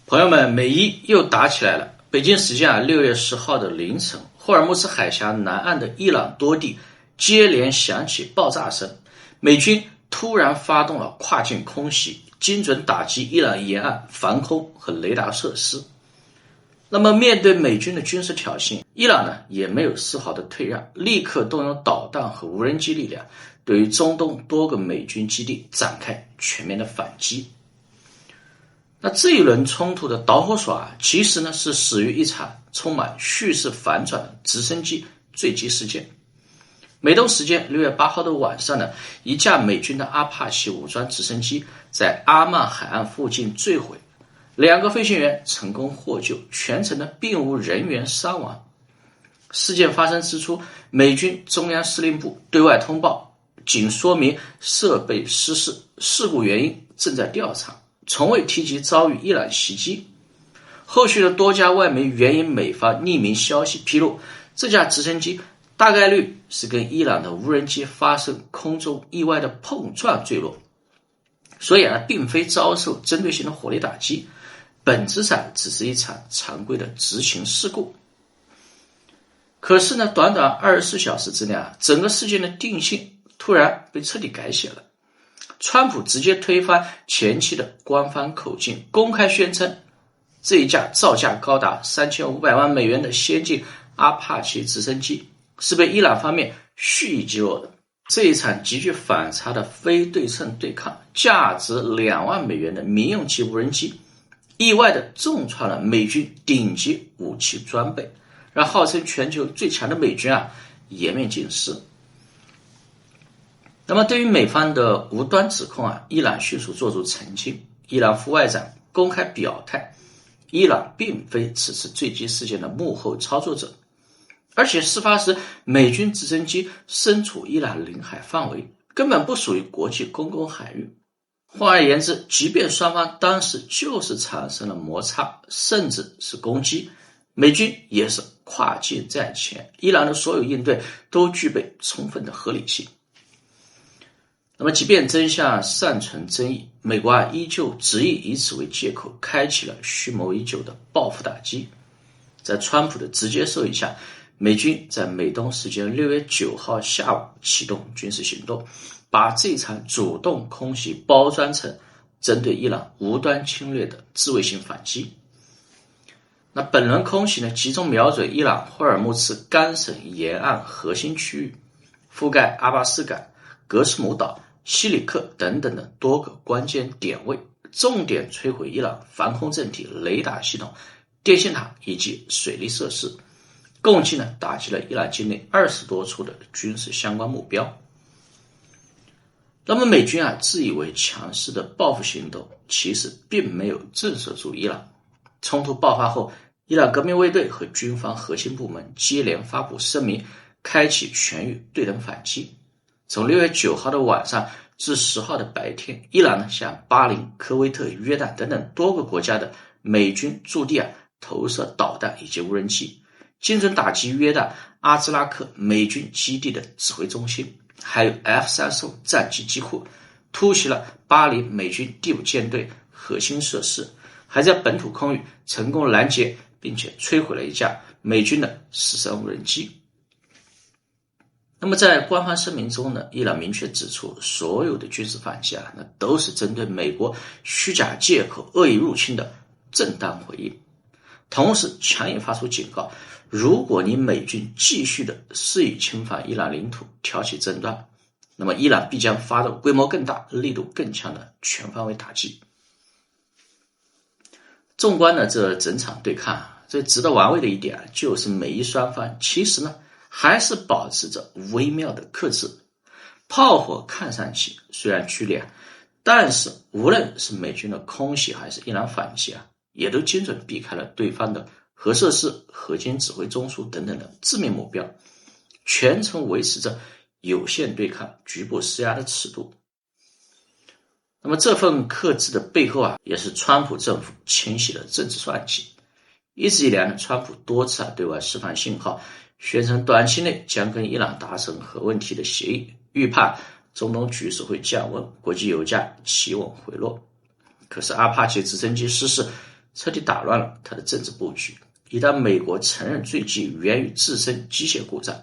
朋友们，美伊又打起来了。北京时间6月10号的凌晨，霍尔木兹海峡南岸的伊朗多地接连响起爆炸声，美军突然发动了跨境空袭，精准打击伊朗沿岸防空和雷达设施。那么面对美军的军事挑衅，伊朗呢也没有丝毫的退让，立刻动用导弹和无人机力量，对于中东多个美军基地展开全面的反击。那这一轮冲突的导火索其实呢是始于一场充满叙事反转的直升机坠机事件。美东时间6月8号的晚上呢，一架美军的阿帕奇武装直升机在阿曼海岸附近坠毁，2个飞行员成功获救，全程呢并无人员伤亡。事件发生之初，美军中央司令部对外通报，仅说明设备失事，事故原因正在调查，从未提及遭遇伊朗袭击。后续的多家外媒援引美方匿名消息披露，这架直升机大概率是跟伊朗的无人机发生空中意外的碰撞坠落，所以并非遭受针对性的火力打击，本质上只是一场常规的执勤事故。可是呢，短短24小时之内整个事件的定性突然被彻底改写了。川普直接推翻前期的官方口径，公开宣称这一架造价高达3500万美元的先进阿帕奇直升机是被伊朗方面蓄意击落的。这一场极具反差的非对称对抗，价值2万美元的民用级无人机意外地重创了美军顶级武器装备，让号称全球最强的美军颜面尽失。那么对于美方的无端指控伊朗迅速做出澄清。伊朗副外长公开表态，伊朗并非此次坠机事件的幕后操作者，而且事发时美军直升机身处伊朗领海范围，根本不属于国际公共海域。换而言之，即便双方当时就是产生了摩擦，甚至是攻击，美军也是跨境在前，伊朗的所有应对都具备充分的合理性。那么即便真相尚存争议，美国依旧执意以此为借口，开启了蓄谋已久的报复打击。在川普的直接授意下，美军在美东时间6月9号下午启动军事行动，把这场主动空袭包装成针对伊朗无端侵略的自卫性反击。那本轮空袭呢，集中瞄准伊朗霍尔木兹干省沿岸核心区域，覆盖阿巴斯港、格斯姆岛、西里克等等的多个关键点位，重点摧毁伊朗防空阵地、雷达系统、电信塔以及水利设施，共计呢打击了伊朗境内20多处的军事相关目标。那么美军自以为强势的报复行动，其实并没有震慑住伊朗。冲突爆发后，伊朗革命卫队和军方核心部门接连发布声明，开启全域对等反击。从6月9号的晚上至10号的白天，伊朗呢向巴林、科威特、约旦等等多个国家的美军驻地投射导弹以及无人机，精准打击约旦阿兹拉克美军基地的指挥中心，还有 F35战机机库，突袭了巴林美军第5舰队核心设施，还在本土空域成功拦截并且摧毁了一架美军的13无人机。那么在官方声明中呢，伊朗明确指出，所有的军事反击那都是针对美国虚假借口恶意入侵的正当回应，同时强硬发出警告，如果你美军继续的肆意侵犯伊朗领土，挑起争端，那么伊朗必将发动规模更大、力度更强的全方位打击。纵观呢这整场对抗，最值得玩味的一点就是美伊双方其实呢还是保持着微妙的克制。炮火看上去虽然剧烈，但是无论是美军的空袭还是伊朗反击也都精准避开了对方的核设施、核心指挥中枢等等的致命目标，全程维持着有限对抗、局部施压的尺度。那么这份克制的背后也是川普政府清晰的政治算计。一直以来呢，川普多次对外释放信号，宣称短期内将跟伊朗达成核问题的协议，预判中东局势会降温，国际油价企稳回落。可是阿帕奇直升机失事，彻底打乱了他的政治布局。一旦美国承认坠机源于自身机械故障，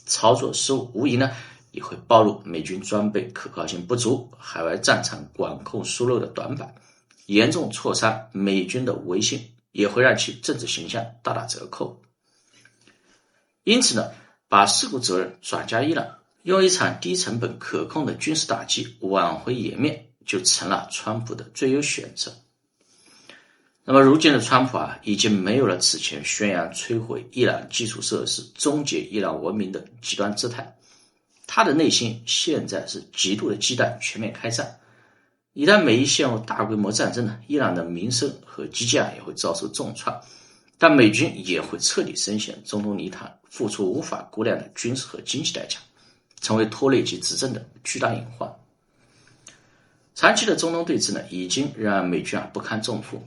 操作失误无疑呢也会暴露美军装备可靠性不足、海外战场管控疏漏的短板，严重挫伤美军的威信，也会让其政治形象大打折扣。因此呢，把事故责任转嫁伊朗，用一场低成本可控的军事打击挽回颜面，就成了川普的最优选择。那么如今的川普已经没有了此前宣扬摧毁伊朗基础设施、终结伊朗文明的极端姿态，他的内心现在是极度的忌惮全面开战。一旦美伊陷入大规模战争呢，伊朗的民生和基建也会遭受重创，但美军也会彻底深陷中东泥潭，付出无法估量的军事和经济代价，成为拖累其执政的巨大隐患。长期的中东对峙呢，已经让美军不堪重负。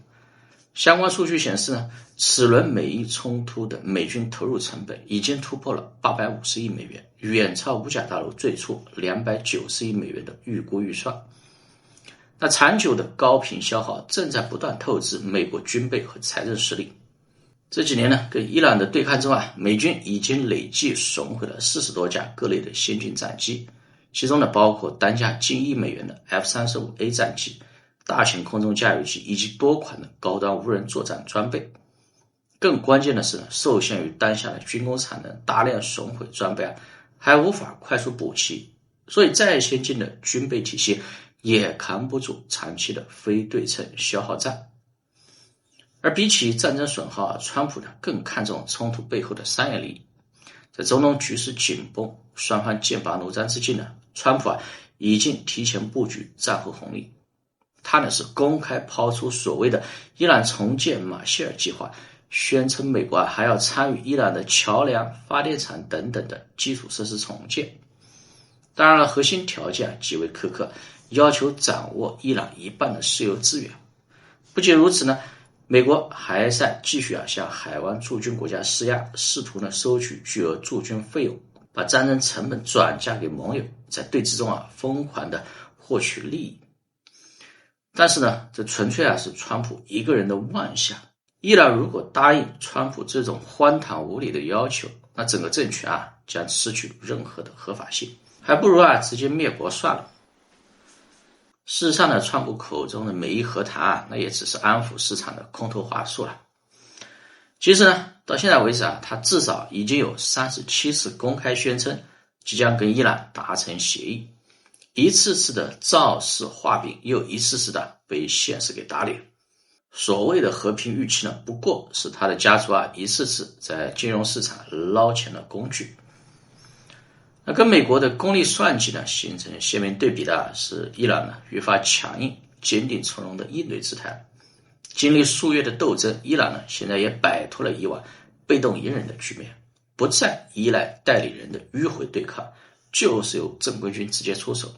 相关数据显示呢，此轮美伊冲突的美军投入成本已经突破了850亿美元，远超五角大楼最初290亿美元的预估预算。那长久的高频消耗正在不断透支美国军备和财政实力。这几年呢，跟伊朗的对抗中美军已经累计损毁了40多架各类的先进战机，其中呢包括单价近1亿美元的 F35A 战机、大型空中加油机以及多款的高端无人作战装备。更关键的是呢，受限于当下的军工产能，大量损毁装备还无法快速补齐，所以再先进的军备体系也扛不住长期的非对称消耗战。而比起战争损耗川普呢更看重冲突背后的商业利益。在中东局势紧绷、双方剑拔弩张之际呢，川普已经提前布局战后红利。他呢是公开抛出所谓的伊朗重建马歇尔计划，宣称美国还要参与伊朗的桥梁、发电厂等等的基础设施重建。当然了，核心条件极为苛刻，要求掌握伊朗一半的石油资源。不仅如此呢，美国还在继续向海湾驻军国家施压，试图收取巨额驻军费用，把战争成本转嫁给盟友，在对峙中疯狂的获取利益。但是呢，这纯粹是川普一个人的妄想。伊朗如果答应川普这种荒唐无理的要求，那整个政权将失去任何的合法性，还不如直接灭国算了。事实上呢，川普口中的美伊和谈那也只是安抚市场的空头话术了。其实呢，到现在为止他至少已经有37次公开宣称即将跟伊朗达成协议，一次次的造势画饼，又一次次的被现实给打脸。所谓的和平预期呢，不过是他的家族一次次在金融市场捞钱的工具。那跟美国的功利算计呢形成鲜明对比的是伊朗愈发强硬、坚定从容的应对姿态。经历数月的斗争，伊朗现在也摆脱了以往被动隐忍的局面，不再依赖代理人的迂回对抗，就是由正规军直接出手，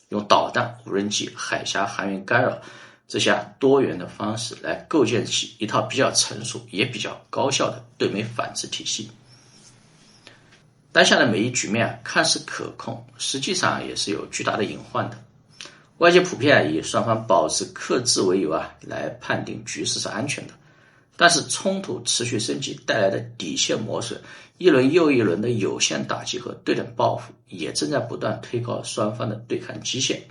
用导弹、无人机、海峡航运干扰这些多元的方式来构建起一套比较成熟也比较高效的对美反制体系。当下的美伊局面看似可控，实际上也是有巨大的隐患的。外界普遍以双方保持克制为由来判定局势是安全的，但是冲突持续升级带来的底线磨损，一轮又一轮的有限打击和对等报复，也正在不断推高双方的对抗基线。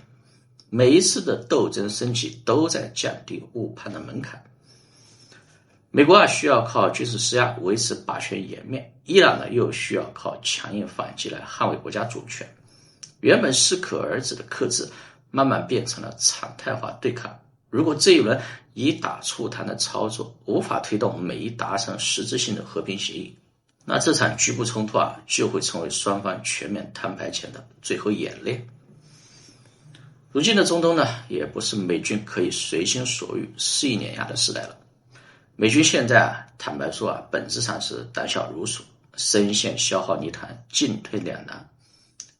每一次的斗争升级都在降低误判的门槛。美国需要靠军事施压维持霸权颜面，伊朗又需要靠强硬反击来捍卫国家主权。原本适可而止的克制，慢慢变成了常态化对抗。如果这一轮以打促谈的操作无法推动美伊达成实质性的和平协议，那这场局部冲突就会成为双方全面摊牌前的最后演练。如今的中东也不是美军可以随心所欲、肆意碾压的时代了。美军现在坦白说本质上是胆小如鼠，深陷消耗泥潭，进退两难。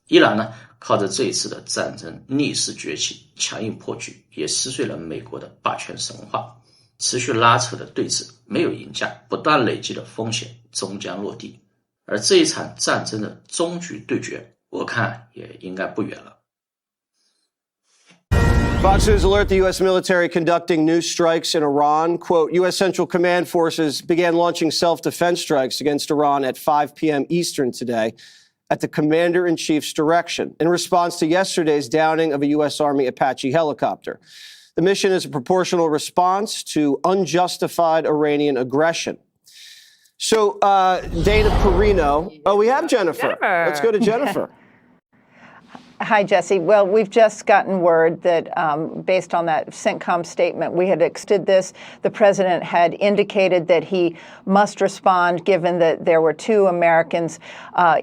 伊朗靠着这一次的战争逆势崛起，强硬破局，也撕碎了美国的霸权神话。持续拉扯的对峙没有赢家，不断累积的风险终将落地。而这一场战争的终局对决，我看也应该不远了。Fox News alert: the U.S. military conducting new strikes in Iran. Quote, U.S. Central Command forces began launching self-defense strikes against Iran at 5 p.m. Eastern today at the commander-in-chief's direction in response to yesterday's downing of a U.S. Army Apache helicopter. The mission is a proportional response to unjustified Iranian aggression. So, Dana Perino. Oh, we have Jennifer. Let's go to Jennifer. Hi, Jesse. Well, we've just gotten word that based on that CENTCOM statement, we had extended this. The president had indicated that he must respond, given that there were 2 Americans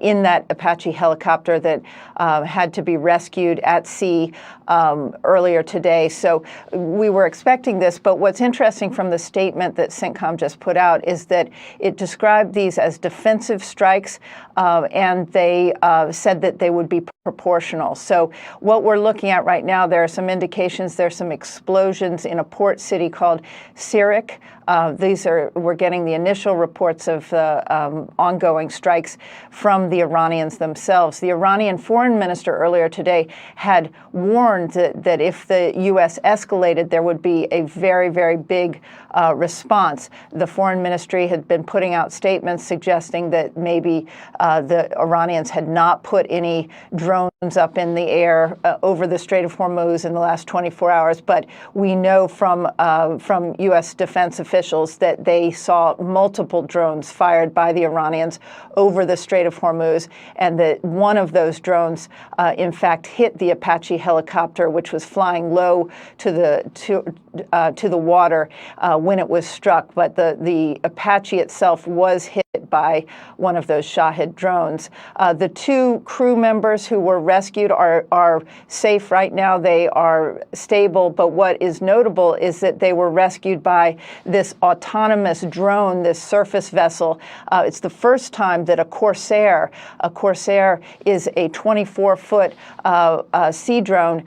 in that Apache helicopter that had to be rescued at sea earlier today. So we were expecting this. But what's interesting from the statement that CENTCOM just put out is that it described these as defensive strikes, and they said that they would be proportional. So what we're looking at right now, there are some indications, there's some explosions in a port city called Sirik. We're getting the initial reports of ongoing strikes from the Iranians themselves. The Iranian foreign minister earlier today had warned that if the U.S. escalated, there would be a very, very big response. The foreign ministry had been putting out statements suggesting that maybe the Iranians had not put any drones up in the air over the Strait of Hormuz in the last 24 hours. But we know from U.S. defense officials that they saw multiple drones fired by the Iranians over the Strait of Hormuz, and that one of those drones, in fact, hit the Apache helicopter, which was flying low to the water when it was struck. But the Apache itself was hit by one of those Shahed drones. The 2 crew members who were rescued are safe right now. They are stable. But what is notable is that they were rescued by this autonomous drone, this surface vessel. It's the first time that a Corsair is a 24-foot sea drone.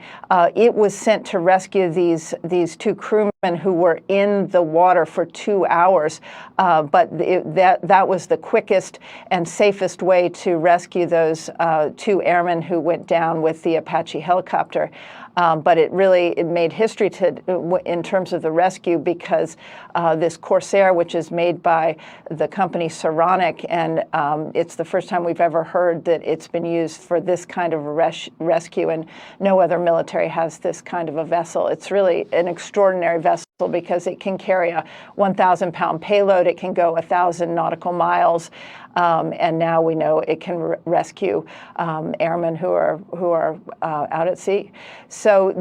It was sent to rescue these 2 crewmen who were in the water for 2 hours. But that was the quickest and safest way to rescue those 2 airmen who went down with the Apache helicopter. But it made history in terms of the rescue, because this Corsair, which is made by the company Saronic, and it's the first time we've ever heard that it's been used for this kind of rescue, and no other military has this kind of a vessel. It's really an extraordinary vessel because it can carry a 1,000-pound payload. It can go 1,000 nautical miles. And now we know it can rescue airmen who are out at sea. So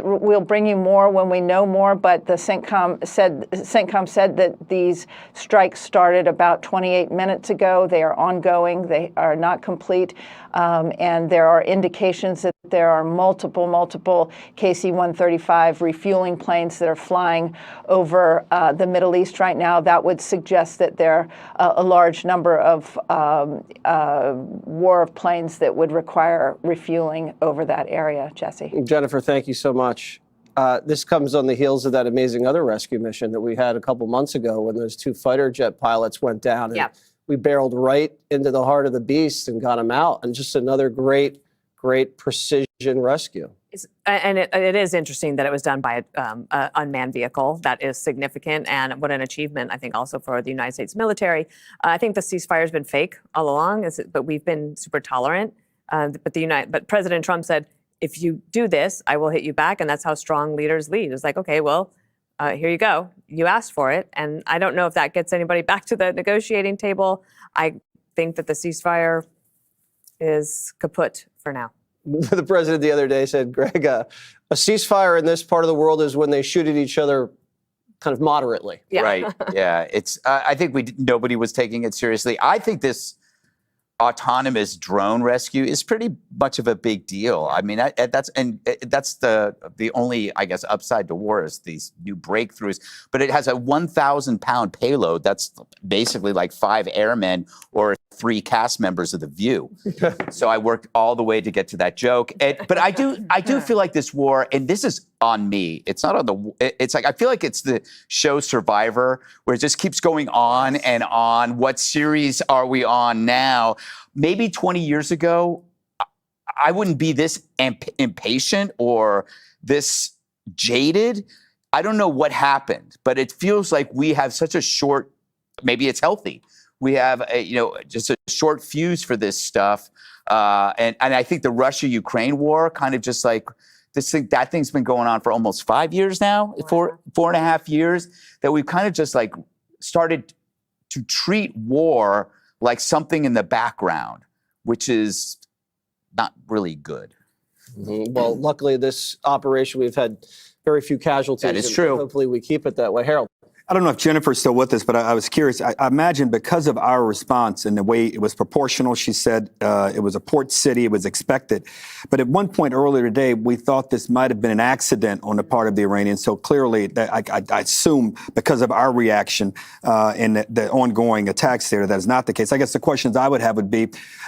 we'll bring you more when we know more. But the CENTCOM said that these strikes started about 28 minutes ago. They are ongoing. They are not complete. And there are indications that there are multiple KC-135 refueling planes that are flying over the Middle East right now. That would suggest that there are a large number of war planes that would require refueling over that area, Jesse. Jennifer, thank you so much. This comes on the heels of that amazing other rescue mission that we had a couple months ago when those 2 fighter jet pilots went down. And we barreled right into the heart of the beast and got them out. And just another great precision rescue. And it is interesting that it was done by an unmanned vehicle. That is significant, and what an achievement, I think, also for the United States military. I think the ceasefire has been fake all along, but we've been super tolerant. But President Trump said, if you do this, I will hit you back, and that's how strong leaders lead. It's like, okay, well, here you go. You asked for it, and I don't know if that gets anybody back to the negotiating table. I think that the ceasefire is kaput for now. The president the other day said, Greg, a ceasefire in this part of the world is when they shoot at each other kind of moderately. Yeah. Right. Yeah. I think nobody was taking it seriously. I think this autonomous drone rescue is pretty much of a big deal. I mean, that's the only, I guess, upside to war is these new breakthroughs. But it has a 1,000-pound payload. That's basically like 5 airmen or 3 cast members of The View. So I worked all the way to get to that joke. But I do feel like this war, and this is on me. It's not on it's like, I feel like it's the show Survivor, where it just keeps going on and on. What series are we on now? Maybe 20 years ago, I wouldn't be this impatient or this jaded. I don't know what happened, but it feels like we have such a short, maybe it's healthy. We have just a short fuse for this stuff. And I think the Russia-Ukraine war kind of just like that thing's been going on for almost 5 years now, Wow. 4.5 years, that we've kind of just like started to treat war like something in the background, which is not really good. Mm-hmm. Well, luckily, this operation, we've had very few casualties. That is true. Hopefully, we keep it that way. Harold. I don't know if Jennifer's still with us, but I was curious. I imagine because of our response and the way it was proportional, she said it was a port city, it was expected. But at one point earlier today, we thought this might have been an accident on the part of the Iranians. So clearly, I assume because of our reaction and the ongoing attacks there, that is not the case. I guess the questions I would have would be,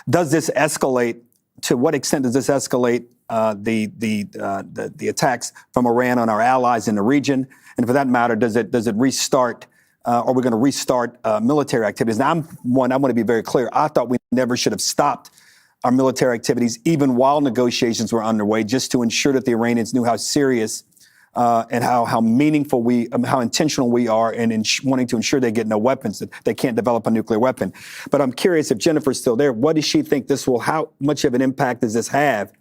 does this escalate? To what extent does this escalate the attacks from Iran on our allies in the region? And for that matter, does it restart? Are we going to restart military activities? Now, I want to be very clear. I thought we never should have stopped our military activities, even while negotiations were underway, just to ensure that the Iranians knew how serious and how meaningful how intentional we are in wanting to ensure they get no weapons, that they can't develop a nuclear weapon. But I'm curious if Jennifer's still there. What does she think how much of an impact does this have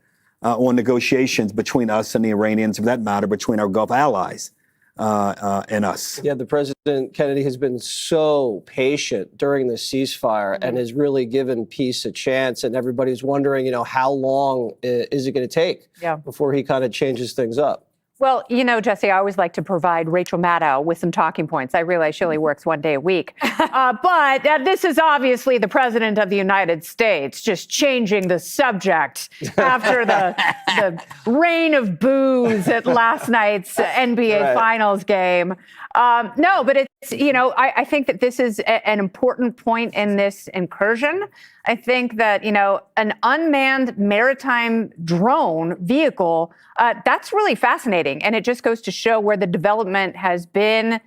on negotiations between us and the Iranians, for that matter, between our Gulf allies and us? Yeah, the President Kennedy has been so patient during the ceasefire and has really given peace a chance. And everybody's wondering, how long is it going to take before he kind of changes things up? Well, Jesse, I always like to provide Rachel Maddow with some talking points. I realize she only works one day a week. But this is obviously the President of the United States just changing the subject after the rain of boos at last night's NBA Finals game. No, but it's, I think that this is an important point in this incursion. I think that, an unmanned maritime drone vehicle, that's really fascinating. And it just goes to show where the development has been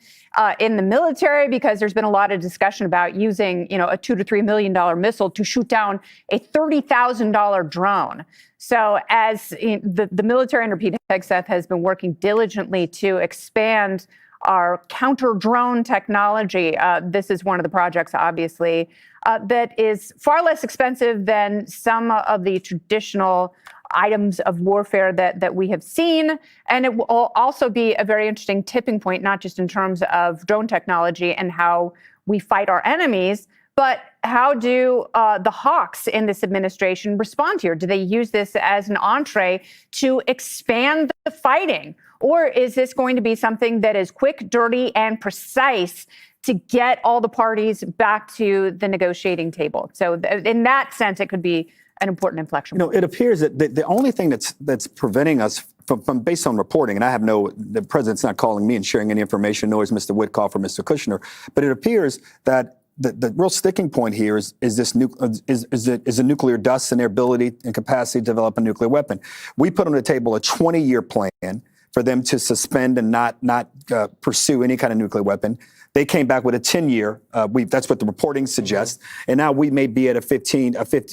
in the military, because there's been a lot of discussion about using, a $2 to $3 million missile to shoot down a $30,000 drone. So as the military under Pete Hegseth has been working diligently to expand our counter-drone technology. This is one of the projects, obviously, that is far less expensive than some of the traditional items of warfare that we have seen. And it will also be a very interesting tipping point, not just in terms of drone technology and how we fight our enemies, but how do the hawks in this administration respond here? Do they use this as an entree to expand the fighting? Or is this going to be something that is quick, dirty, and precise to get all the parties back to the negotiating table? So in that sense, it could be an important inflection point. It appears that the only thing that's preventing us from based on reporting, and the president's not calling me and sharing any information, nor is Mr. Witkoff or Mr. Kushner, but it appears that the real sticking point here is a nuclear dust and their ability and capacity to develop a nuclear weapon. We put on the table a 20-year plan for them to suspend and not pursue any kind of nuclear weapon. They came back with a 10-year. That's what the reporting suggests. And now we may be at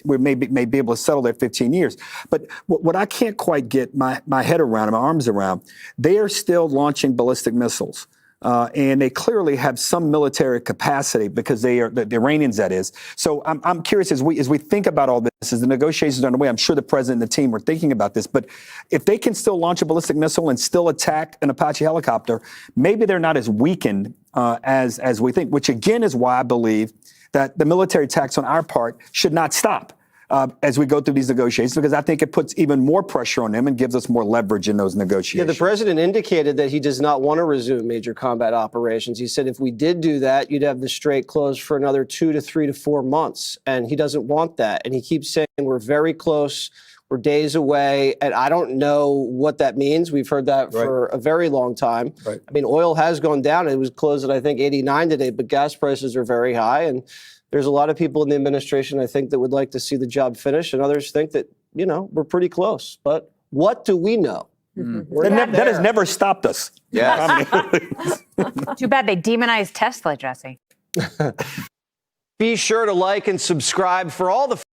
we may be able to settle at 15 years. But what I can't quite get my head around and my arms around, they are still launching ballistic missiles. And they clearly have some military capacity because they are the Iranians, that is. So I'm curious, as we think about all this, as the negotiations are underway, I'm sure the president and the team were thinking about this. But if they can still launch a ballistic missile and still attack an Apache helicopter, maybe they're not as weakened as we think, which again is why I believe that the military attacks on our part should not stop as we go through these negotiations, because I think it puts even more pressure on them and gives us more leverage in those negotiations. Yeah, the president indicated that he does not want to resume major combat operations. He said if we did do that, you'd have the strait closed for another 2 to 3 to 4 months. And he doesn't want that. And he keeps saying we're very close, we're days away. And I don't know what that means. We've heard that for a very long time. Right. I mean, oil has gone down. It was closed at, I think, 89 today, but gas prices are very high. And there's a lot of people in the administration, I think, that would like to see the job finished, and others think that, we're pretty close. But what do we know? That has never stopped us. Yeah. Too bad they demonized Tesla, Jesse. Be sure to like and subscribe for all the